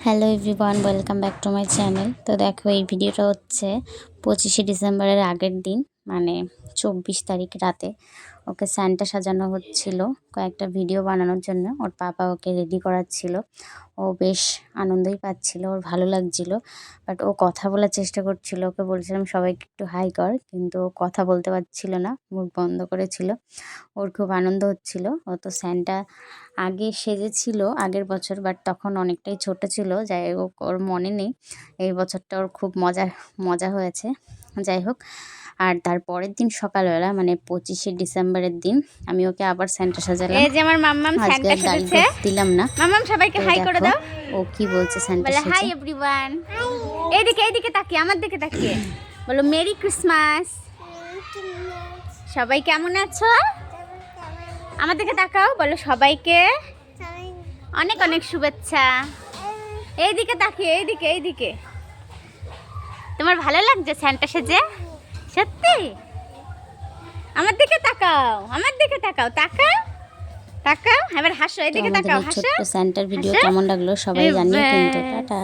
Hello everyone, welcome back to my channel. তো দেখো, এই ভিডিওটা হচ্ছে 25শে ডিসেম্বরের আগের দিন, মানে 24 তারিখ রাতে ওকে স্যান্টা সাজানো হচ্ছিল। কয়েকটা ভিডিও বানানোর জন্য ওর পাপা ওকে রেডি করাচ্ছিল। ও বেশ আনন্দই পাচ্ছিল, ওর ভালো লাগছিল। বাট ও কথা বলার চেষ্টা করছিল, ওকে বলছিলাম সবাইকে একটু হাই কর, কিন্তু ও কথা বলতে পারছিল না, মুখ বন্ধ করেছিল। ওর খুব আনন্দ হচ্ছিল। ও তো স্যান্টা আগে সেজেছিল আগের বছর, বাট তখন অনেকটাই ছোট ছিল, যাই হোক ওর মনে নেই। এই বছরটা ওর খুব মজা হয়েছে। যাই হোক, আর তার পরের দিন সকালবেলা মানে 25শে ডিসেম্বরের দিন আমি ওকে আবার স্যান্টা সাজালাম। এই যে আমার মাম্মাম আজকে স্যান্টা আর দাড়ি সেজেছে। দিলাম না। মাম্মাম সবাইকে তো হাই করে দেখো দাও। ও কি বলছে স্যান্টা বলে হাই সেজে। এভরিওয়ান। এইদিকে তাকিয়ে, আমার দিকে তাকিয়ে বলো মেরি ক্রিসমাস। সবাই কেমন আছো? আমার দিকে তাকাও, বলো সবাইকে অনেক অনেক শুভেচ্ছা। এইদিকে তাকিয়ে, এইদিকে। তোমার ভালো লাগছে স্যান্টা সেজে? সত্যি? আমার দিকে তাকাও, তাকাও, এবার হাসো, তো এদিকে আমাদের তাকাও, এই হাসো। ছোট্ট স্যান্টার ভিডিও কেমন লাগলো সবাই জানিও কিন্তু। টাটা।